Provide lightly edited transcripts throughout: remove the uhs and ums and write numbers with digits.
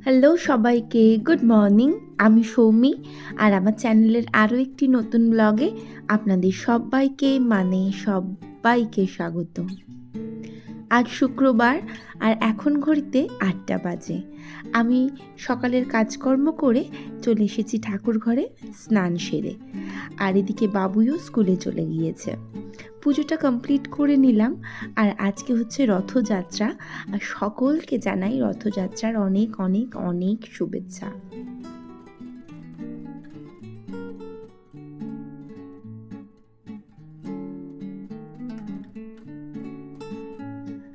Hello সবাইকে, good morning. আমি সৌমি, আর আমার চ্যানেলের আরও একটি নতুন ব্লগে আপনাদের সবাইকে স্বাগত। আজ শুক্রবার, আর এখন ঘড়িতে 8টা বাজে। আমি সকালের কাজকর্ম করে চলে এসেছি ঠাকুর ঘরে স্নান সেরে, আর এদিকে বাবুইও স্কুলে চলে গিয়েছে। পুজোটা কমপ্লিট করে নিলাম। আর আজকে হচ্ছে রথযাত্রা, আর সকলকে জানাই রথযাত্রার অনেক অনেক অনেক শুভেচ্ছা।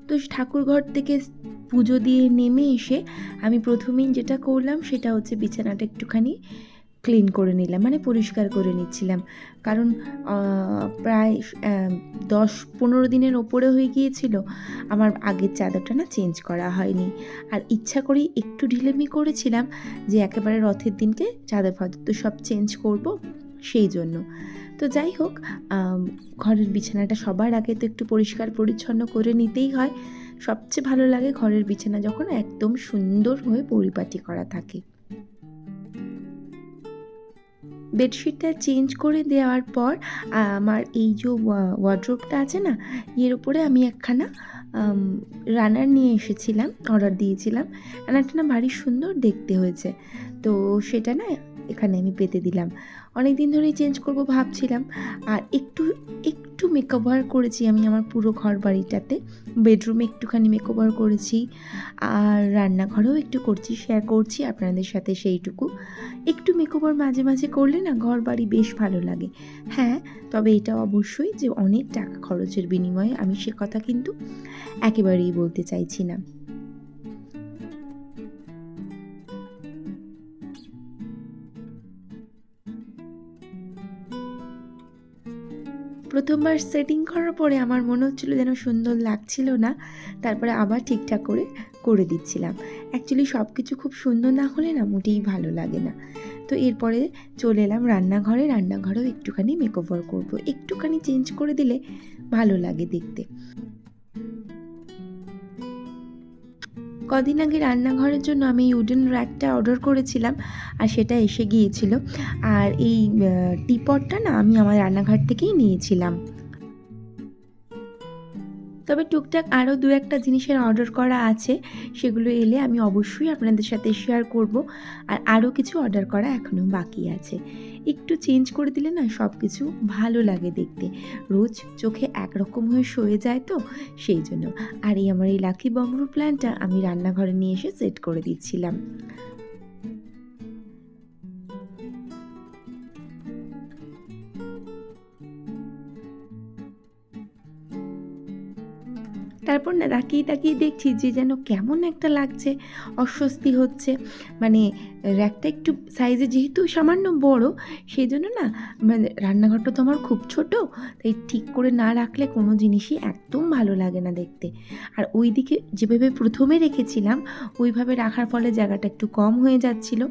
তো ঠাকুরঘর থেকে পুজো দিয়ে নেমে এসে আমি প্রথমেই যেটা করলাম সেটা হচ্ছে বিছানাটা একটুখানি ক্লিন করে নিলাম, মানে পরিষ্কার করে নিচ্ছিলাম। কারণ প্রায় 10-15 দিনের ওপরে হয়ে গিয়েছিল আমার আগের চাদরটা না চেঞ্জ করা হয়নি। আর ইচ্ছা করেই একটু ঢিলেমি করেছিলাম যে একেবারে রথের দিনকে চাদর ফাদর তো সব চেঞ্জ করব, সেই জন্য। তো যাই হোক, ঘরের বিছানাটা সবার আগে তো একটু পরিষ্কার পরিচ্ছন্ন করে নিতেই হয়। সবচেয়ে ভালো লাগে ঘরের বিছানা যখন একদম সুন্দর হয়ে পরিপাটি করা থাকে। বেডশিটটা চেঞ্জ করে দেওয়ার পর আমার এই যে ওয়ার্ড্রোবটা আছে না, এর উপরে আমি একখানা রানার নিয়ে এসেছিলাম, অর্ডার দিয়েছিলাম। রানারটা না ভারী সুন্দর দেখতে হয়েছে, তো সেটা না এখানে আমি পেতে দিলাম। অনেক দিন ধরেই চেঞ্জ করব ভাবছিলাম। আর একটু মেকওভার করেছি আমি আমার পুরো ঘর বাড়িটাতে। বেডরুমে একটুখানি মেকওভার করেছি, আর রান্নাঘরেও একটু করছি, শেয়ার করছি আপনাদের সাথে সেইটুকু। একটু মেকওভার মাঝে মাঝে করলে না ঘর বাড়ি বেশ ভালো লাগে। হ্যাঁ, তবে এটা অবশ্যই যে অনেক টাকা খরচের বিনিময়ে, আমি সে কথা কিন্তু একেবারেই বলতে চাইছি না। প্রথমবার সেটিং করার পরে আমার মনে হচ্ছিলো যেন সুন্দর লাগছিল না, তারপরে আবার ঠিকঠাক করে দিচ্ছিলাম। অ্যাকচুয়ালি সব কিছু খুব সুন্দর না হলে না মোটেই ভালো লাগে না। তো এরপরে চলে এলাম রান্নাঘরেও একটুখানি মেকওভার করব, একটুখানি চেঞ্জ করে দিলে ভালো লাগে দেখতে। কদিন আগে রান্নাঘরের জন্য আমি উডেন র্যাকটা অর্ডার করেছিলাম, আর সেটা এসে গিয়েছিল। আর এই টিপটটা না আমি আমার রান্নাঘর থেকেই নিয়েছিলাম। তবে টুকটাক আরও 2-1টা জিনিসের অর্ডার করা আছে, সেগুলো এলে আমি অবশ্যই আপনাদের সাথে শেয়ার করব। আর আরও কিছু অর্ডার করা এখনও বাকি আছে। একটু চেঞ্জ করে দিলে না সব কিছু ভালো লাগে দেখতে, রোজ চোখে একরকম হয়ে সয়ে যায় তো, সেই জন্য। আর এই আমার এই লাকি বাম্বু প্ল্যান্টটা আমি রান্নাঘরে নিয়ে এসে সেট করে দিচ্ছিলাম। তারপর না তাকিয়ে দেখছি যে যেন কেমন একটা লাগছে, অস্বস্তি হচ্ছে। মানে র্যাকটা একটু সাইজে যেহেতু সামান্য বড়, সেই জন্য না মানে রান্নাঘরটা তো আমার খুব ছোট, তাই ঠিক করে না রাখলে কোনো জিনিসই একদম ভালো লাগে না দেখতে। আর ওই দিকে যেভাবে প্রথমে রেখেছিলাম ওইভাবে রাখার ফলে জায়গাটা একটু কম হয়ে যাচ্ছিল,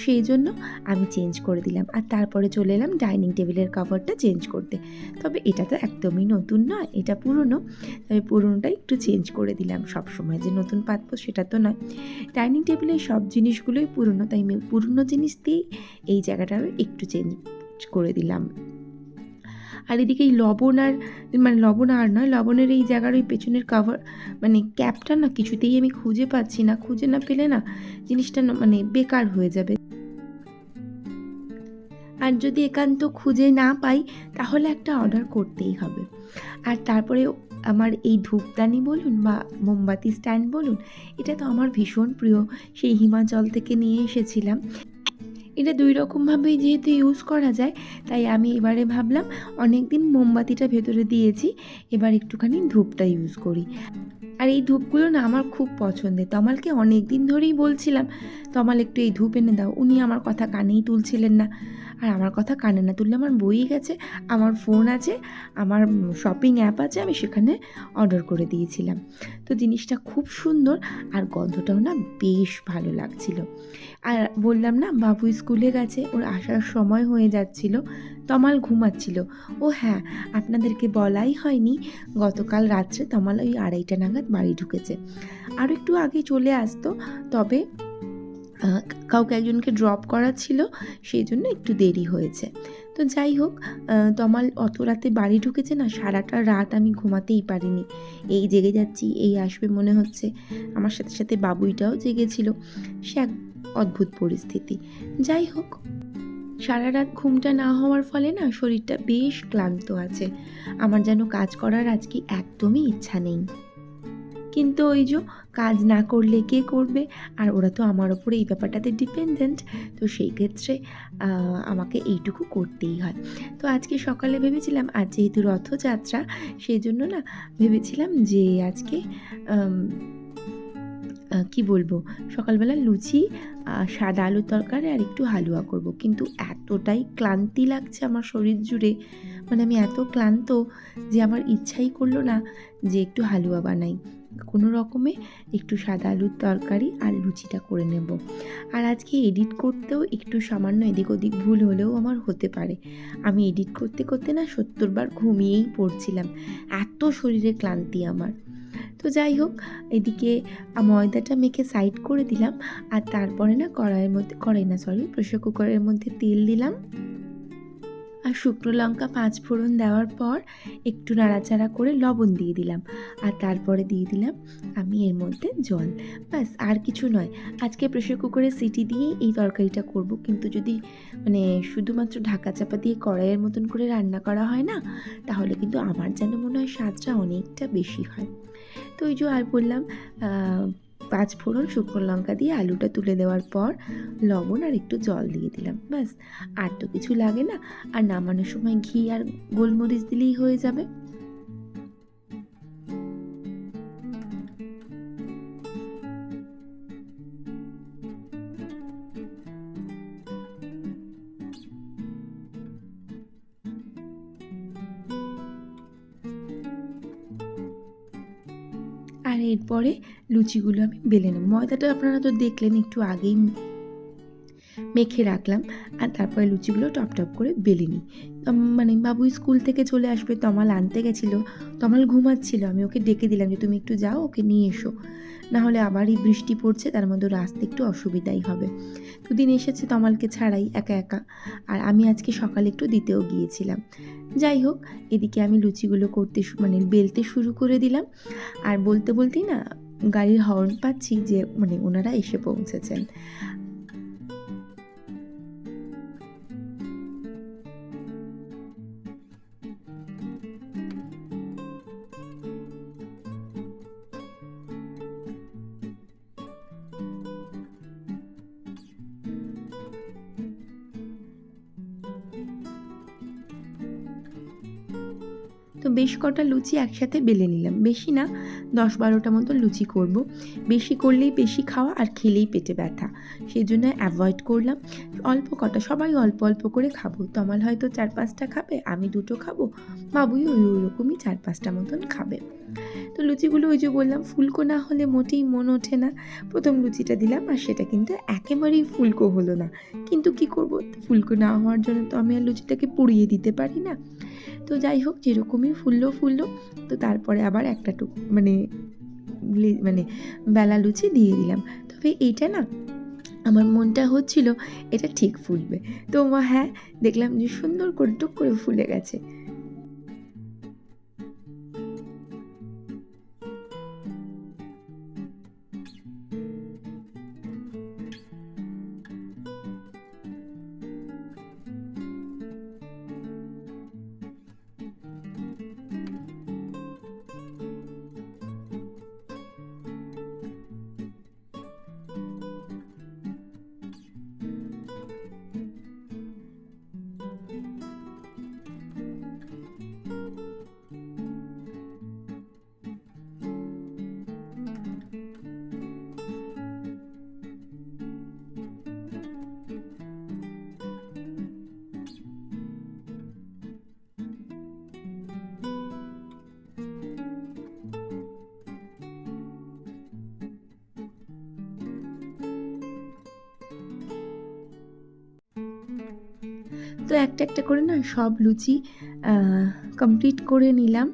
সেই জন্য আমি চেঞ্জ করে দিলাম। আর তারপরে চলে এলাম ডাইনিং টেবিলের কভারটা চেঞ্জ করতে। তবে এটা তো একদমই নতুন নয়, এটা পুরনো, তবে পুরনোটা একটু চেঞ্জ করে দিলাম। সব সময় যে নতুন পাতবো সেটা তো নয়, ডাইনিং টেবিলের সব জিনিসগুলোই পুরনো, তাই আমি পুরনো জিনিস দিয়েই এই জায়গাটারও একটু চেঞ্জ করে দিলাম। আর এদিকে এই লবণের এই জায়গার ওই পেছনের কাভার মানে ক্যাপটা না কিছুতেই আমি খুঁজে পাচ্ছি না। খুঁজে না পেলে না জিনিসটা না মানে বেকার হয়ে যাবে। আর যদি একান্ত খুঁজে না পাই তাহলে একটা অর্ডার করতেই হবে। আর তারপরে আমার এই ধূপদানি বলুন বা মোমবাতি স্ট্যান্ড বলুন, এটা তো আমার ভীষণ প্রিয়, সেই হিমাচল থেকে নিয়ে এসেছিলাম। এটা 2 রকমভাবেই যেহেতু ইউজ করা যায়, তাই আমি এবারে ভাবলাম অনেক দিন মোমবাতিটা ভেতরে দিয়েছি, এবার একটুখানি ধূপটা ইউজ করি। আর এই ধূপগুলো না আমার খুব পছন্দের। তমালকে অনেক দিন ধরেই বলছিলাম, তমাল একটু এই ধূপ এনে দাও, উনি আমার কথা কানেই তুলছিলেন না। আর আমার কথা কানে না তুললে আমার বই গেছে, আমার ফোন আছে, আমার শপিং অ্যাপ আছে, আমি সেখানে অর্ডার করে দিয়েছিলাম। তো জিনিসটা খুব সুন্দর, আর গন্ধটাও না বেশ ভালো লাগছিল। আর বললাম না বাবু স্কুলে গেছে, ওর আসার সময় হয়ে যাচ্ছিল, তমাল ঘুমাচ্ছিল। ও হ্যাঁ, আপনাদেরকে বলাই হয়নি, গতকাল রাত্রে তমাল ওই 2:30টা নাগাদ বাড়ি ঢুকেছে। আরও একটু আগে চলে আসতো, তবে কাউকে একজনকে ড্রপ করা ছিল, সেই জন্য একটু দেরি হয়েছে। তো যাই হোক, তমাল অত রাতে বাড়ি ঢুকেছে না, সারাটা রাত আমি ঘুমাতেই পারিনি। এই জেগে যাচ্ছি, এই আসবে মনে হচ্ছে। আমার সাথে সাথে বাবুইটাও জেগেছিল। সে এক অদ্ভুত পরিস্থিতি। যাই হোক, সারা রাত ঘুমটা না হওয়ার ফলে না শরীরটা বেশ ক্লান্ত আছে। আমার যেন কাজ করার আজকে একদমই ইচ্ছা নেই। কিন্তু ওই যে কাজ না করলে কে করবে, আর ওরা তো আমার ওপরে এই ব্যাপারটাতে ডিপেন্ডেন্ট। তো সেই ক্ষেত্রে আমাকে এইটুকু করতেই হয়। তো আজকে সকালে ভেবেছিলাম, আজ যেহেতু রথযাত্রা, সেই জন্য না ভেবেছিলাম যে আজকে কি বলবো, সকালবেলা লুচি, সাদা আলুর তরকারি আর একটু হালুয়া করব। কিন্তু এতটাই ক্লান্তি লাগছে আমার শরীর জুড়ে, মানে আমি এত ক্লান্ত যে আমার ইচ্ছাই করলো না যে একটু হালুয়া বানাই। কোনো রকমে একটু সাদা আলুর তরকারি আর লুচিটা করে নেব। আর আজকে এডিট করতেও একটু সামান্য এদিক ওদিক ভুল হলেও আমার হতে পারে। আমি এডিট করতে করতে না 70 বার ঘুমিয়েই পড়ছিলাম, এত শরীরে ক্লান্তি আমার। তো যাই হোক, এদিকে ময়দাটা মেখে সাইড করে দিলাম। আর তারপরে না প্রেশার কুকারের মধ্যে তেল দিলাম, আর শুকনো লঙ্কা 5 ফোড়ন দেওয়ার পর একটু নাড়াচাড়া করে লবণ দিয়ে দিলাম। আর তারপরে দিয়ে দিলাম আমি এর মধ্যে জল। ব্যাস, আর কিছু নয়। আজকে প্রেশার কুকারে সিটি দিয়েই এই তরকারিটা করব। কিন্তু যদি মানে শুধুমাত্র ঢাকা চাপা দিয়ে কড়াইয়ের মতন করে রান্না করা হয় না, তাহলে কিন্তু আমার যেন মনে হয় স্বাদটা অনেকটা বেশি হয়। তো ওই যে আর বললাম, 5 ফোড়ন, শুকনো লঙ্কা দিয়ে আলুটা তুলে দেওয়ার পর লবণ আর একটু জল দিয়ে দিলাম। ব্যাস, আর তো কিছু লাগে না। আর নামানোর সময় ঘি আর গোলমরিচ দিলেই হয়ে যাবে। আর এরপরে লুচিগুলো আমি বেলে নেব। ময়দাটা আপনারা তো দেখলেন, একটু আগেই মেখে রাখলাম। আর তারপরে লুচিগুলো টপ টপ করে বেলে নিই। মানে বাবুই স্কুল থেকে চলে আসবে, তমাল আনতে গেছিলো। তমাল ঘুমাচ্ছিল, আমি ওকে ডেকে দিলাম যে তুমি একটু যাও, ওকে নিয়ে এসো, নাহলে আবারই বৃষ্টি পড়ছে, তার মধ্যে রাস্তা একটু অসুবিধাই হবে। দুদিন এসেছে তমালকে ছাড়াই একা একা, আর আমি আজকে সকালে একটু দিতেও গিয়েছিলাম। যাই হোক, এদিকে আমি লুচিগুলো বেলতে শুরু করে দিলাম। আর বলতে বলতেই না গাড়ির হর্ন পাচ্ছি যে ওনারা এসে পৌঁছেছেন। তো বেশ কটা লুচি একসাথে বেলে নিলাম, বেশি না, 10-12টা মতো লুচি করব। বেশি করলেই বেশি খাওয়া, আর খেলেই পেটে ব্যথা, সেই জন্য অ্যাভয়েড করলাম। অল্প কটা, সবাই অল্প অল্প করে খাবো। তমাল হয়তো 4-5টা খাবে, আমি 2টো খাবো, বাবুই ওরকমই 4-5টা মতন খাবে। তো লুচিগুলো ওই যে বললাম, ফুলকো না হলে মোটেই মন ওঠে না। প্রথম লুচিটা দিলাম, আর সেটা কিন্তু একেবারেই ফুলকো হলো না। কিন্তু কি করব, ফুলকো না হওয়ার জন্য তো আমি আর লুচিটাকে পুড়িয়ে দিতে পারি না। তো যাই হোক, যেরকমই ফুললো। তো তারপরে আবার একটা বেলা লুচি দিয়ে দিলাম। তবে এইটা না আমার মনটা হচ্ছিল এটা ঠিক ফুলবে। তো হ্যাঁ, দেখলাম যে সুন্দর করে টুক করে ফুলে গেছে। তো একটা একটা করে না সব লুচি কমপ্লিট করে নিলাম।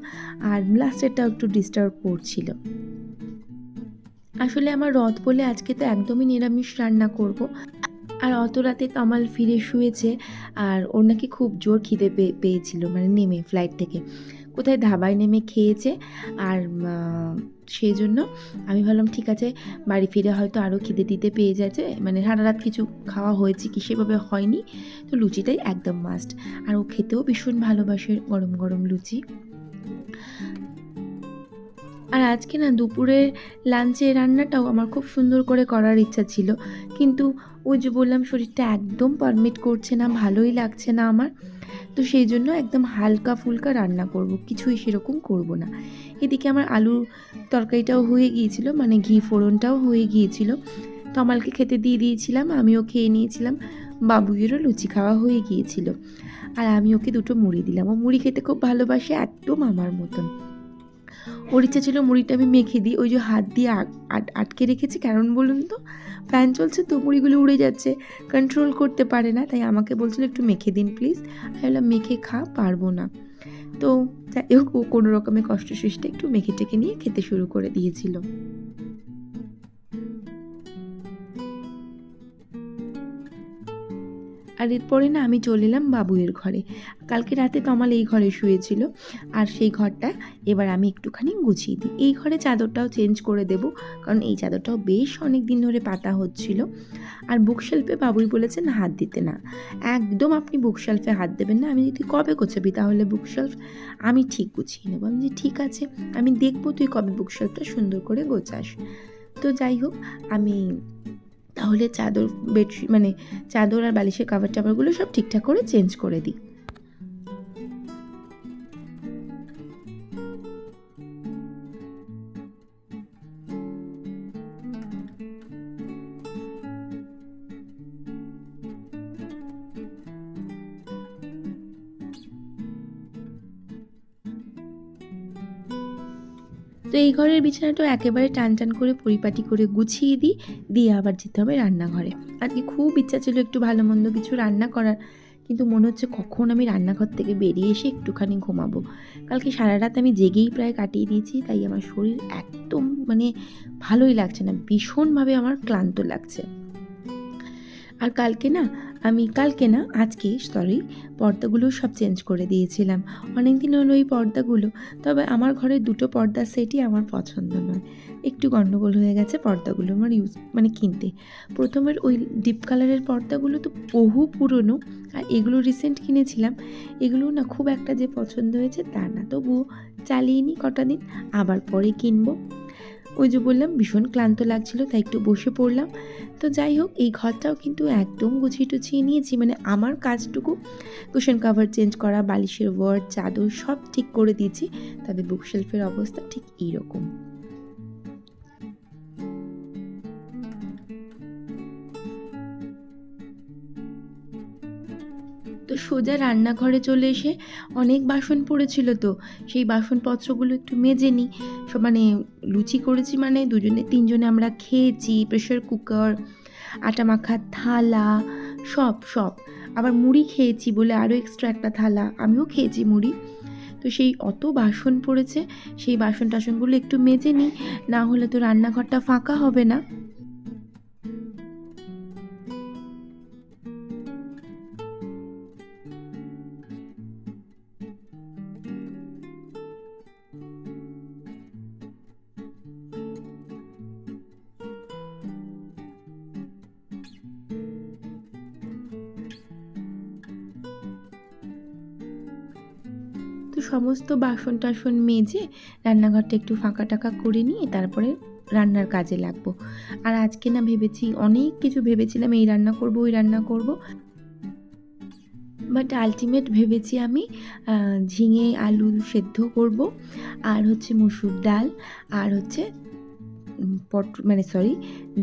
আর লাস্টেরটাও একটু ডিস্টার্ব করছিল। আসলে আমার রথ বলে আজকে তো একদমই নিরামিষ রান্না করব। আর অত রাতে কামাল ফিরে শুয়েছে, আর ওর নাকি খুব জোর খিদে পেয়েছিল, মানে নেমে ফ্লাইট থেকে কোথায় ধাবায় নেমে খেয়েছে। আর সেই জন্য আমি ভাবলাম ঠিক আছে, বাড়ি ফিরে হয়তো আরও খিদে টিদে পেয়ে যাচ্ছে, মানে সারা রাত কিছু খাওয়া হয়েছে কি সেভাবে হয়নি, তো লুচিটাই একদম মাস্ট। আর ও খেতেও ভীষণ ভালোবাসে গরম গরম লুচি। আর আজকে না দুপুরের লাঞ্চে রান্নাটাও আমার খুব সুন্দর করে করার ইচ্ছা ছিল, কিন্তু ওই যে বললাম শরীরটা একদম পারমিট করছে না, ভালোই লাগছে না আমার। তো সেই জন্য একদম হালকা ফুলকা রান্না করব, কিছুই সেরকম করব না। এদিকে আমার আলুর তরকারিটাও হয়ে গিয়েছিল, মানে ঘি ফোড়নটাও হয়ে গিয়েছিল। তমালকে খেতে দিয়ে দিয়েছিলাম, আমিও খেয়ে নিয়েছিলাম, বাবুইয়েরও লুচি খাওয়া হয়ে গিয়েছিল। আর আমি ওকে দুটো মুড়ি দিলাম, ও মুড়ি খেতে খুব ভালোবাসে, একদম আমার মতন। ওর ইচ্ছা ছিল মুড়িটা আমি মেখে দিই, ওই যে হাত দিয়ে আটকে রেখেছি, কারণ বলুন তো ফ্যান চলছে তো মুড়িগুলো উড়ে যাচ্ছে, কন্ট্রোল করতে পারে না, তাই আমাকে বলছিল একটু মেখে দিন প্লিজ। আমি বললাম মেখে খা, পারবো না। তো যাই হোক, ও কোনো রকমে কষ্ট সৃষ্টে একটু মেখে টেকে নিয়ে খেতে শুরু করে দিয়েছিল। আর এরপরে না আমি চলে এলাম বাবুইয়ের ঘরে। কালকে রাতে তমাল এই ঘরে শুয়েছিল, আর সেই ঘরটা এবার আমি একটুখানি গুছিয়ে দিই। এই ঘরে চাদরটাও চেঞ্জ করে দেব, কারণ এই চাদরটাও বেশ অনেক দিন ধরে পাতা হচ্ছিল। আর বুকশেলফে বাবুই বলেছেন হাত দিতে না, একদম আপনি বুকশেলফে হাত দেবেন না। আমি যদি কবে গোছাবি তাহলে বুকশেলফ, আমি ঠিক গুছিয়ে নেবো। আমি যে ঠিক আছে, আমি দেখবো তুই কবে বুকশেলফটা সুন্দর করে গোছাস। তো যাই হোক, আমি তাহলে চাদর বেডশিট মানে চাদর আর বালিশের কাভার টাভারগুলো সব ঠিকঠাক করে চেঞ্জ করে দিই। তো এই ঘরের বিছানাটাও একেবারে টান টান করে পরিপাটি করে গুছিয়ে দিই, দিয়ে আবার যেতে হবে রান্নাঘরে। আজকে খুব ইচ্ছা ছিল একটু ভালো মন্দ কিছু রান্না করার, কিন্তু মনে হচ্ছে কখন আমি রান্নাঘর থেকে বেরিয়ে এসে একটুখানি ঘুমাবো। কালকে সারা রাত আমি জেগেই প্রায় কাটিয়ে দিয়েছি, তাই আমার শরীর একদম মানে ভালোই লাগছে না, ভীষণভাবে আমার ক্লান্ত লাগছে। আর কালকে না আজকে সরি, পর্দাগুলো সব চেঞ্জ করে দিয়েছিলাম। অনেক দিন হলো এই পর্দাগুলো, তবে আমার ঘরে দুটো পর্দার সেটই আমার পছন্দ নয়, একটু গন্ডগোল হয়ে গেছে পর্দাগুলো আমার মানে কিনতে। প্রথমের ওই ডিপ কালারের পর্দাগুলো তো বহু পুরনো, আর এগুলো রিসেন্ট কিনেছিলাম। এগুলো না খুব একটা যে পছন্দ হয়েছে তা না, তবুও চালিয়ে নিই কটা দিন, আবার পরে কিনবো। ওই যে বললাম ভীষণ ক্লান্ত লাগছিল, তাই একটু বসে পড়লাম। তো যাই হোক, এই ঘরটাও কিন্তু একদম গুছিয়ে টুছিয়ে নিয়েছি, মানে আমার কাজটুকু কুশন কাভার চেঞ্জ করা, বালিশের ওয়ার্ড, চাদর সব ঠিক করে দিয়েছি, তবে বুকশেলফের অবস্থা ঠিক এইরকম। তো সোজা রান্নাঘরে চলে এসে অনেক বাসন পড়েছিল, তো সেই বাসনপত্রগুলো একটু মেজে নিই। সব মানে লুচি করেছি মানে দুজনে তিনজনে আমরা খেয়েছি, প্রেশার কুকার, আটা মাখার থালা, সব সব আবার মুড়ি খেয়েছি বলে আরও এক্সট্রা একটা থালা, আমিও খেয়েছি মুড়ি। তো সেই অত বাসন পড়েছে, সেই বাসন টাসনগুলো একটু মেজে নিই, না হলে তো রান্নাঘরটা ফাঁকা হবে না। তো সমস্ত বাসন টাসন মেজে রান্নাঘরটা একটু ফাঁকা টাকা করে নিয়ে তারপরে রান্নার কাজে লাগবো। আর আজকে না ভেবেছি, অনেক কিছু ভেবেছিলাম, এই রান্না করব ওই রান্না করব, বাট আলটিমেট ভেবেছি আমি ঝিঙে আলু সেদ্ধ করব, আর হচ্ছে মসুর ডাল, আর হচ্ছে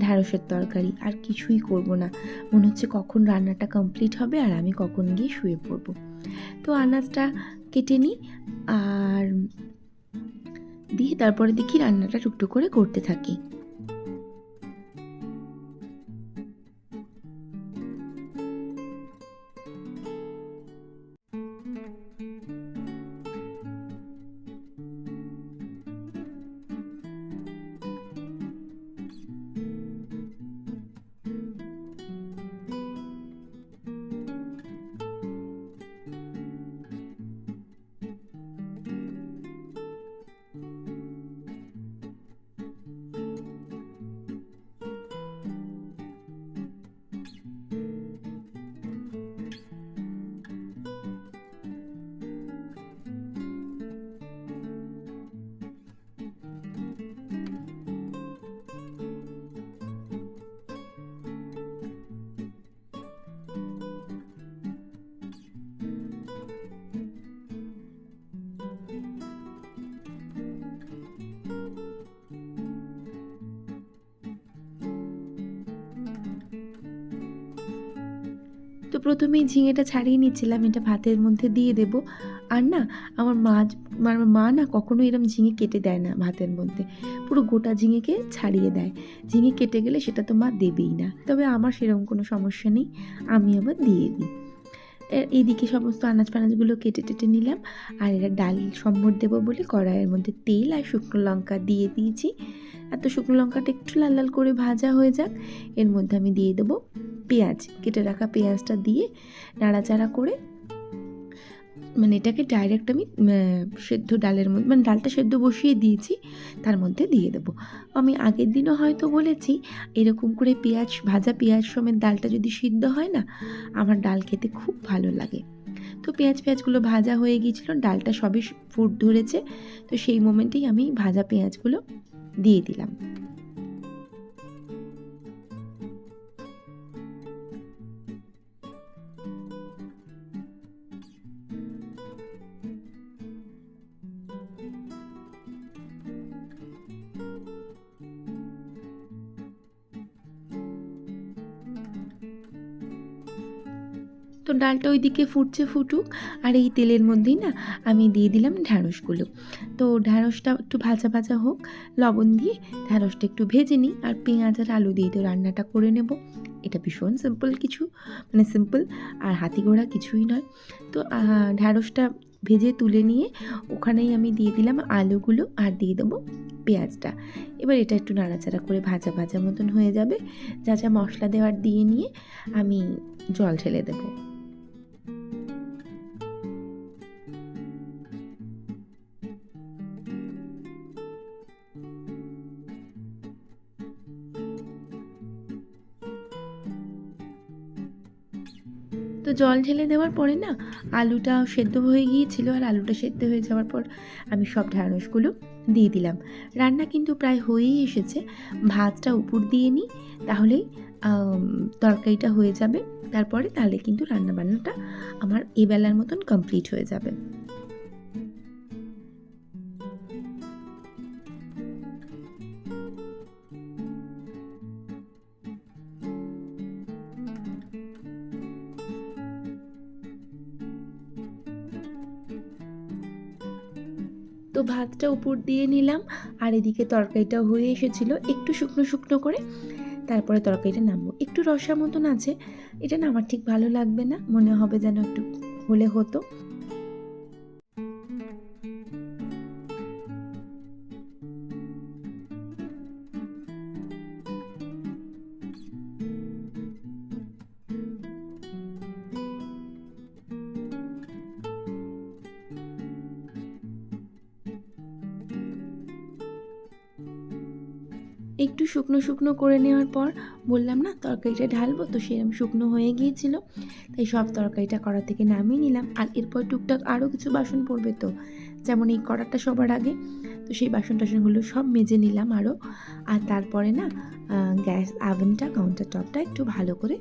ঢ্যাঁড়সের তরকারি, আর কিছুই করব না। মনে হচ্ছে কখন রান্নাটা কমপ্লিট হবে আর আমি কখন গিয়ে শুয়ে পড়ব। তো আনাজটা কেটে নিই, আর দিয়ে তারপরে দেখি রান্নাটা টুকটুক করে করতে থাকি। প্রথমেই ঝিঙেটা ছাড়িয়ে নিচ্ছিলাম, এটা ভাতের মধ্যে দিয়ে দেব। আর না আমার মা না কখনো এরম ঝিঙে কেটে দেয় না ভাতের মধ্যে, পুরো গোটা ঝিঙেকে ছাড়িয়ে দেয়। ঝিঙে কেটে গেলে সেটা তো মা দেবেই না, তবে আমার সেরকম কোনো সমস্যা নেই, আমি আবার দিয়ে দিই। এইদিকে সমস্ত আনাজ ফানাজগুলো কেটে টেটে নিলাম। আর এরা ডাল সম্বর দেবো বলে কড়াইয়ের মধ্যে তেল আর শুকনো লঙ্কা দিয়ে দিয়েছি। আর তো শুকনো লঙ্কাটা একটু লাল লাল করে ভাজা হয়ে যাক, এর মধ্যে আমি দিয়ে দেবো পেঁয়াজ, কেটে রাখা পেঁয়াজটা দিয়ে নাড়াচাড়া করে, মানে এটাকে ডাইরেক্ট আমি সেদ্ধ ডালের মধ্যে, মানে ডালটা সেদ্ধ বসিয়ে দিয়েছি তার মধ্যে দিয়ে দেবো। আমি আগের দিনও হয়তো বলেছি, এরকম করে ভাজা পেঁয়াজ সমেত ডালটা যদি সিদ্ধ হয় না, আমার ডাল খেতে খুব ভালো লাগে। তো পেঁয়াজগুলো ভাজা হয়ে গিয়েছিলো, ডালটা সবই ফুট ধরেছে, তো সেই মোমেন্টেই আমি ভাজা পেঁয়াজগুলো দিয়ে দিলাম। তো ডালটা ওইদিকে ফুটুক, আর এই তেলের মধ্যেই না আমি দিয়ে দিলাম ঢ্যাঁড়সগুলো। তো ঢ্যাঁড়সটা একটু ভাজা হোক, লবণ দিয়ে ঢ্যাঁড়সটা একটু ভেজে নিই, আর পেঁয়াজ আর আলু দিয়ে তো রান্নাটা করে নেব। এটা ভীষণ সিম্পল কিছু, মানে সিম্পল আর হাতি ঘোড়া কিছুই নয়। তো ঢ্যাঁড়সটা ভেজে তুলে নিয়ে ওখানেই আমি দিয়ে দিলাম আলুগুলো, আর দিয়ে দেবো পেঁয়াজটা। এবার এটা একটু নাড়াচাড়া করে ভাজা মতন হয়ে যাবে, যা মশলা দেওয়ার দিয়ে নিয়ে আমি জল ঢেলে দেবো। তো জল ঢেলে দেওয়ার পরে না আলুটা সেদ্ধ হয়ে গিয়েছিল, আর আলুটা সেদ্ধ হয়ে যাওয়ার পর আমি সব ঢ্যাঁড়সগুলো দিয়ে দিলাম। রান্না কিন্তু প্রায় হয়েই এসেছে, ভাতটা উপর দিয়ে নিই, তাহলেই তরকারিটা হয়ে যাবে। তাহলে কিন্তু রান্নাবান্নাটা আমার এবেলার মতন কমপ্লিট হয়ে যাবে। তো ভাতটা উপর দিয়ে নিলাম, আর এদিকে তরকারিটা হয়ে এসেছিলো একটু শুকনো করে। তারপরে তরকারিটা নামবো, একটু রসা মতন আছে, এটা না আমার ঠিক ভালো লাগবে না, মনে হবে যেন একটু হলে হতো। একটু শুকনো করে নেওয়ার পর বললাম না তরকারিটা ঢালবো, তো সেরকম শুকনো হয়ে গিয়েছিল, তাই সব তরকারিটা কড়া থেকে নামিয়ে নিলাম। আর এরপর টুকটাক আরও কিছু বাসন পড়বে, তো যেমন এই কড়াটা সবার আগে, তো সেই বাসন টাসনগুলো সব মেজে নিলাম আরও। আর তারপরে না গ্যাস ওভেনটা, কাউন্টার টপটা একটু ভালো করে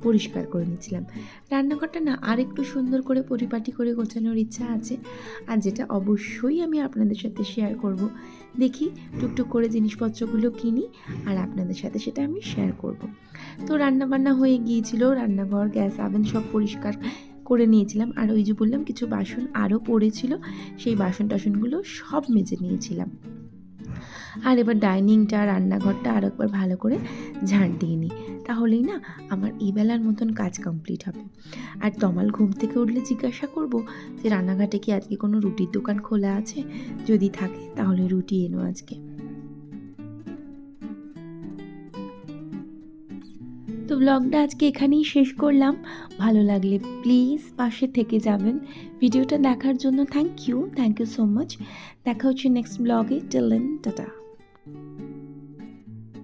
পরিষ্কার করে নিচ্ছিলাম। রান্নাঘরটা না আর একটু সুন্দর করে পরিপাটি করে গোছানোর ইচ্ছা আছে, আর যেটা অবশ্যই আমি আপনাদের সাথে শেয়ার করব। দেখি টুকটুক করে জিনিসপত্রগুলো কিনি, আর আপনাদের সাথে সেটা আমি শেয়ার করব। তো রান্নাবান্না হয়ে গিয়েছিল, রান্নাঘর, গ্যাস ওভেন সব পরিষ্কার করে নিয়েছিলাম। আর ওই যে বললাম কিছু বাসন আরও পড়েছিল, সেই বাসন টাসনগুলো সব মেজে নিয়েছিলাম। আর এবার ডাইনিংটা, রান্নাঘরটা আর একবার ভালো করে ঝাঁট দিয়ে নিই, তাহলেই না আমার এবেলার মতন কাজ কমপ্লিট হবে। আর তমাল ঘুম থেকে উঠলে জিজ্ঞাসা করব যে রান্নাঘাটে কি আজকে কোনো রুটির দোকান খোলা আছে, যদি থাকে তাহলে রুটি এনো আজকে। তো ব্লগটা আজকে এখানেই শেষ করলাম। ভালো লাগলে প্লিজ পাশে থেকে যাবেন। ভিডিওটা দেখার জন্য থ্যাংক ইউ সো মাচ। দেখা হচ্ছে নেক্সট ব্লগে। Till then tata.